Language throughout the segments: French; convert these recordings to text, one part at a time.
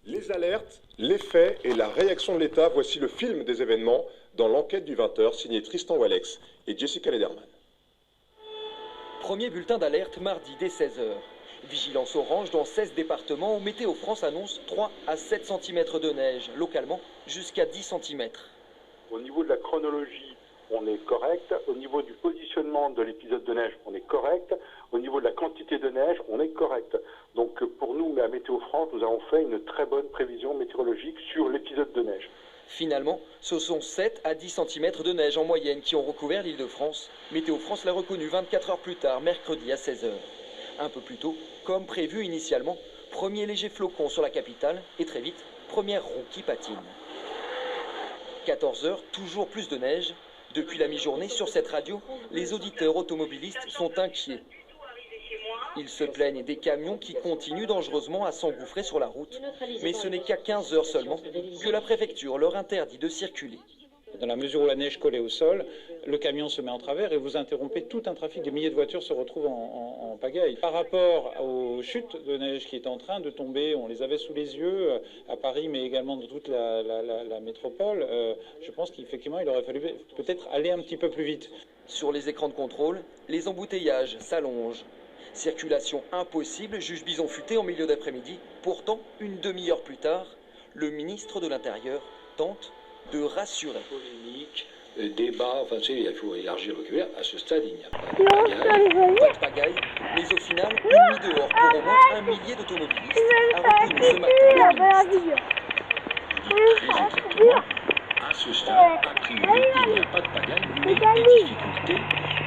Les alertes, les faits et la réaction de l'État, voici le film des événements dans l'enquête du 20h signé Tristan Walex et Jessica Lederman. Premier bulletin d'alerte mardi dès 16h. Vigilance orange dans 16 départements où Météo France annonce 3 à 7 cm de neige, localement jusqu'à 10 cm. Au niveau de la chronologie, on est correct. Au niveau du positionnement de l'épisode de neige, on est correct. Au niveau de la quantité de neige, on est correct. Donc pour nous, à Météo France, nous avons fait une très bonne prévision météorologique sur l'épisode de neige. Finalement, ce sont 7 à 10 cm de neige en moyenne qui ont recouvert l'Île-de-France. Météo France l'a reconnu 24 heures plus tard, mercredi à 16h. Un peu plus tôt, comme prévu initialement, premier léger flocon sur la capitale et très vite, première roue qui patine. 14h, toujours plus de neige. Depuis la mi-journée, sur cette radio, les auditeurs automobilistes sont inquiets. Ils se plaignent des camions qui continuent dangereusement à s'engouffrer sur la route. Mais ce n'est qu'à 15 heures seulement que la préfecture leur interdit de circuler. Dans la mesure où la neige collée au sol, le camion se met en travers et vous interrompez tout un trafic. Des milliers de voitures se retrouvent en pagaille. Par rapport aux chutes de neige qui est en train de tomber, on les avait sous les yeux à Paris, mais également dans toute la métropole. Je pense qu'effectivement, il aurait fallu peut-être aller un petit peu plus vite. Sur les écrans de contrôle, les embouteillages s'allongent. Circulation impossible, juge Bison Futé en milieu d'après-midi. Pourtant, une demi-heure plus tard, le ministre de l'Intérieur tente de rassurer. Polémique, débat, enfin, il faut élargir le couvert. À ce stade, il n'y a pas de pagaille. Pas de pagaille, mais au final, une nuit dehors pour au moins 1 millier d'automobilistes, a reconnu ce matin le ministre. Très exactement, à ce stade, a priori, il n'y a pas de pagaille, mais des difficultés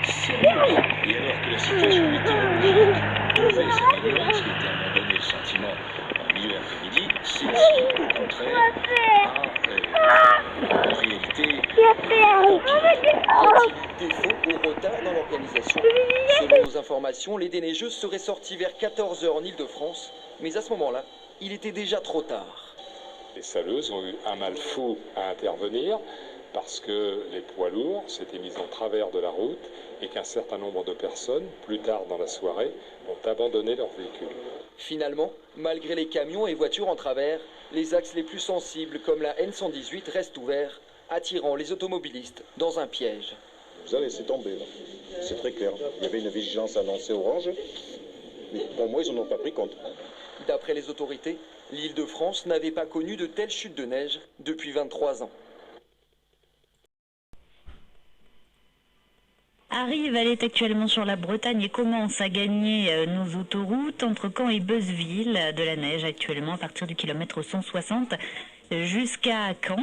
sérieuses. Et alors que la situation météorologique devait s'améliorer, ce qui était à un moment donné le sentiment en milieu d'après-midi, celle-ci, au contraire, a en réalité Défaut ou retard dans l'organisation. Selon nos informations, les déneigeuses seraient sorties vers 14h en Île-de-France, mais à ce moment-là, il était déjà trop tard. Les saleuses ont eu un mal fou à intervenir parce que les poids lourds s'étaient mis en travers de la route et qu'un certain nombre de personnes, plus tard dans la soirée, ont abandonné leur véhicule. Finalement, malgré les camions et voitures en travers, les axes les plus sensibles comme la N118 restent ouverts, attirant les automobilistes dans un piège. Ça, laissez tomber, là. C'est très clair. Il y avait une vigilance annoncée orange, mais pour moi, ils n'en ont pas pris compte. D'après les autorités, l'Île-de-France n'avait pas connu de telles chutes de neige depuis 23 ans. Arrive, elle est actuellement sur la Bretagne et commence à gagner nos autoroutes entre Caen et Beuzeville. De la neige actuellement à partir du kilomètre 160 jusqu'à Caen.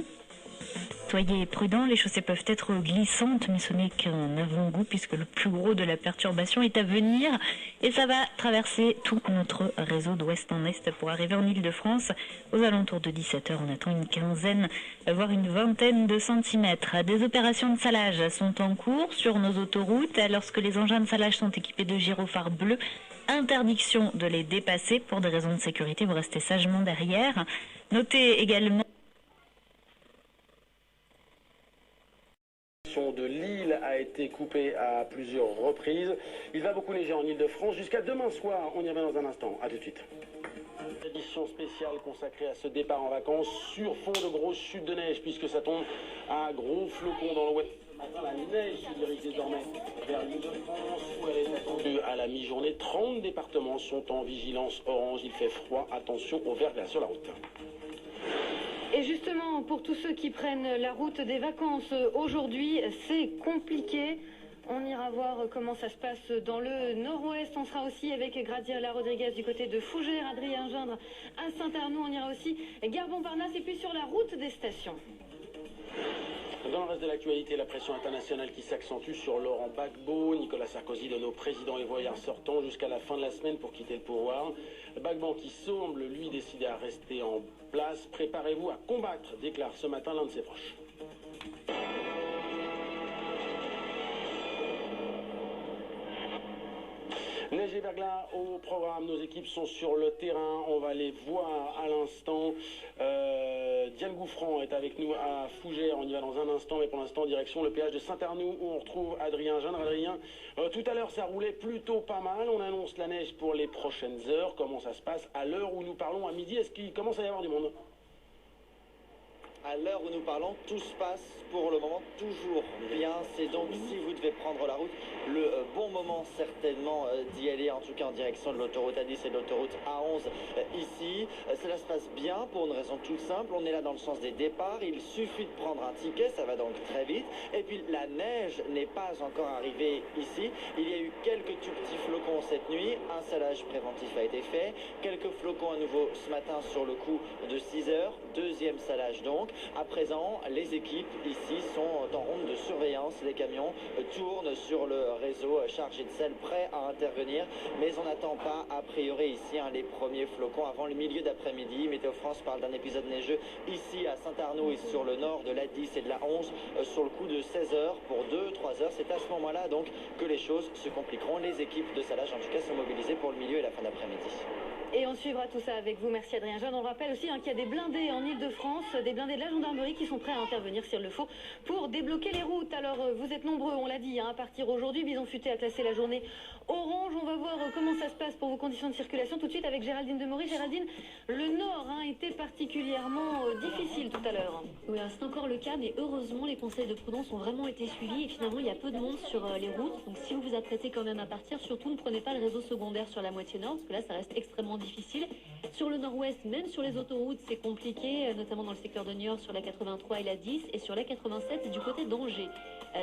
Soyez prudents, les chaussées peuvent être glissantes, mais ce n'est qu'un avant-goût puisque le plus gros de la perturbation est à venir et ça va traverser tout notre réseau d'ouest en est pour arriver en Île-de-France. Aux alentours de 17h, on attend une quinzaine, voire une vingtaine de centimètres. Des opérations de salage sont en cours sur nos autoroutes. Lorsque les engins de salage sont équipés de gyrophares bleus, interdiction de les dépasser pour des raisons de sécurité. Vous restez sagement derrière. Notez également de Lille a été coupé à plusieurs reprises. Il va beaucoup neiger en Île-de-France jusqu'à demain soir. On y revient dans un instant. A tout de suite. Édition spéciale consacrée à ce départ en vacances sur fond de grosses chutes de neige puisque ça tombe à gros flocons dans l'ouest. La neige se dirige désormais vers l'Île-de-France où elle est attendue à la mi-journée. 30 départements sont en vigilance orange. Il fait froid. Attention au verglas sur la route. Et justement, pour tous ceux qui prennent la route des vacances aujourd'hui, c'est compliqué. On ira voir comment ça se passe dans le nord-ouest. On sera aussi avec Graziella Rodriguez du côté de Fougères, Adrien Gindre à Saint-Arnoux. On ira aussi Gare Montparnasse et puis sur la route des stations. Dans le reste de l'actualité, la pression internationale qui s'accentue sur Laurent Gbagbo. Nicolas Sarkozy donne au président ivoirien sortant jusqu'à la fin de la semaine pour quitter le pouvoir. Gbagbo qui semble, lui, décider à rester en place. Préparez-vous à combattre, déclare ce matin l'un de ses proches. Neige et verglas au programme, nos équipes sont sur le terrain, on va les voir à l'instant Diane Gouffran est avec nous à Fougères. On y va dans un instant, mais pour l'instant, direction le péage de Saint-Arnoux où on retrouve Adrien Gindre. Adrien, tout à l'heure, ça roulait plutôt pas mal. On annonce la neige pour les prochaines heures. Comment ça se passe à l'heure où nous parlons à midi? Est-ce qu'il commence à y avoir du monde? À l'heure où nous parlons, tout se passe pour le moment toujours bien. C'est donc, si vous devez prendre la route, le bon moment certainement d'y aller, en tout cas en direction de l'autoroute A10 et de l'autoroute A11 ici. Cela se passe bien pour une raison toute simple. On est là dans le sens des départs. Il suffit de prendre un ticket, ça va donc très vite. Et puis la neige n'est pas encore arrivée ici. Il y a eu quelques tout petits flocons cette nuit. Un salage préventif a été fait. Quelques flocons à nouveau ce matin sur le coup de 6 heures. Deuxième salage donc. À présent, les équipes ici sont en ronde de surveillance. Les camions tournent sur le réseau chargé de sel, prêts à intervenir. Mais on n'attend pas, a priori, ici les premiers flocons avant le milieu d'après-midi. Météo France parle d'un épisode neigeux ici à Saint-Arnoux et sur le nord de l'A10 et de l'A11 sur le coup de 16 heures pour 2-3 heures. C'est à ce moment-là donc que les choses se compliqueront. Les équipes de salage, en tout cas, sont mobilisées pour le milieu et la fin d'après-midi. Et on suivra tout ça avec vous. Merci Adrien Gindre. On rappelle aussi qu'il y a des blindés en Ile-de-France, des blindés de la gendarmerie qui sont prêts à intervenir s'il le faut pour débloquer les routes. Alors vous êtes nombreux, on l'a dit, à partir aujourd'hui. Bison Futé a classé la journée orange. On va voir comment ça se passe pour vos conditions de circulation tout de suite avec Géraldine Demory. Géraldine, le nord était particulièrement difficile tout à l'heure. Oui, c'est encore le cas, mais heureusement les conseils de prudence ont vraiment été suivis et finalement il y a peu de monde sur les routes. Donc si vous vous apprêtez quand même à partir, surtout ne prenez pas le réseau secondaire sur la moitié nord parce que là ça reste extrêmement difficile. Sur le nord-ouest, même sur les autoroutes, c'est compliqué, notamment dans le secteur de Niort sur la 83 et la 10 et sur la 87 du côté d'Angers.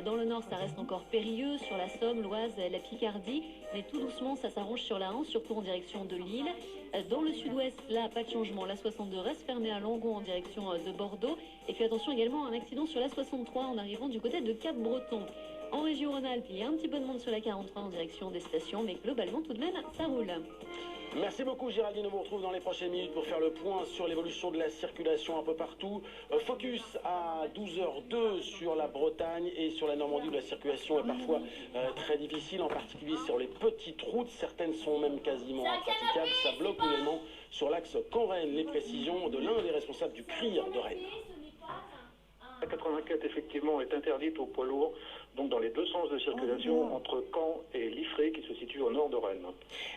Dans le nord, ça reste encore périlleux, sur la Somme, l'Oise, la Picardie, mais tout doucement, ça s'arrange sur la 1, surtout en direction de Lille. Dans le sud-ouest, là, pas de changement, la 62 reste fermée à Langon en direction de Bordeaux. Et puis attention également à un accident sur la 63 en arrivant du côté de Cap-Breton. En région Rhône-Alpes, il y a un petit peu de monde sur la 43 en direction des stations, mais globalement, tout de même, ça roule. Merci beaucoup Géraldine, on vous retrouve dans les prochaines minutes pour faire le point sur l'évolution de la circulation un peu partout. Focus à 12h02 sur la Bretagne et sur la Normandie où la circulation est parfois très difficile, en particulier sur les petites routes. Certaines sont même quasiment impraticables. Ça bloque également sur l'axe Caen-Rennes. Les précisions de l'un des responsables du CRIR de Rennes. La 84 effectivement est interdite aux poids lourds, donc dans les deux sens de circulation entre Caen et Liffré qui se situe au nord de Rennes.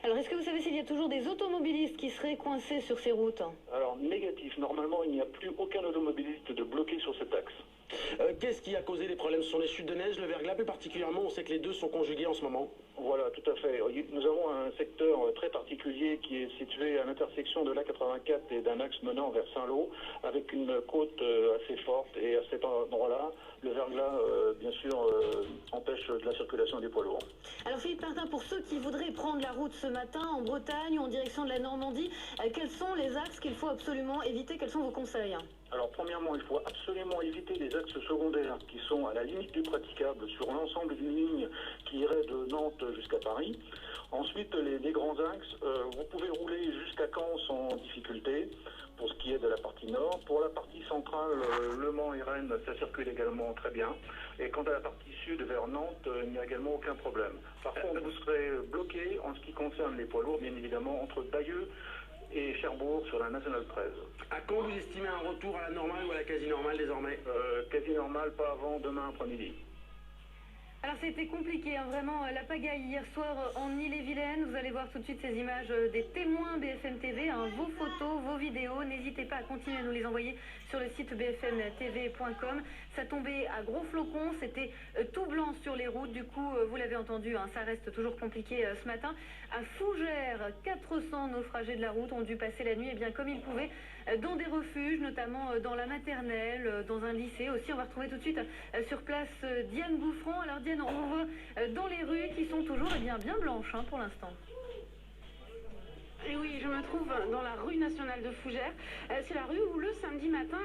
Alors est-ce que vous savez s'il y a toujours des automobilistes qui seraient coincés sur ces routes? Alors négatif, normalement il n'y a plus aucun automobiliste de bloqué sur cet axe. Qu'est-ce qui a causé les problèmes? Ce sont les chutes de neige, le verglas plus particulièrement, on sait que les deux sont conjugués en ce moment. Voilà, tout à fait. Nous avons un secteur très particulier qui est situé à l'intersection de l'A84 et d'un axe menant vers Saint-Lô, avec une côte assez forte, et à cet endroit-là, le verglas, bien sûr, empêche de la circulation des poids lourds. Alors Philippe Martin, pour ceux qui voudraient prendre la route ce matin en Bretagne ou en direction de la Normandie, quels sont les axes qu'il faut absolument éviter? Quels sont vos conseils? Alors premièrement, il faut absolument éviter les axes secondaires qui sont à la limite du praticable sur l'ensemble d'une ligne qui irait de Nantes jusqu'à Paris. Ensuite, les grands axes, vous pouvez rouler jusqu'à Caen sans difficulté pour ce qui est de la partie nord. Pour la partie centrale, Le Mans et Rennes, ça circule également très bien. Et quant à la partie sud vers Nantes, il n'y a également aucun problème. Par contre, vous serez bloqué en ce qui concerne les poids lourds, bien évidemment, entre Bayeux et Cherbourg sur la Nationale 13. À quand vous estimez un retour à la normale ou à la quasi-normale désormais? Quasi-normale, pas avant demain après-midi. Alors c'était compliqué, vraiment, la pagaille hier soir en Ille-et-Vilaine. Vous allez voir tout de suite ces images des témoins BFM TV, vos photos, vos vidéos. N'hésitez pas à continuer à nous les envoyer sur le site bfmtv.com. Ça tombait à gros flocons, c'était tout blanc sur les routes. Du coup, vous l'avez entendu, ça reste toujours compliqué ce matin. À Fougères, 400 naufragés de la route ont dû passer la nuit comme ils pouvaient dans des refuges, notamment dans la maternelle, dans un lycée aussi. On va retrouver tout de suite sur place Diane Gouffran. Alors Diane, on voit dans les rues qui sont toujours bien blanches pour l'instant. Et oui, je me trouve dans la rue nationale de Fougères. C'est la rue où le samedi matin,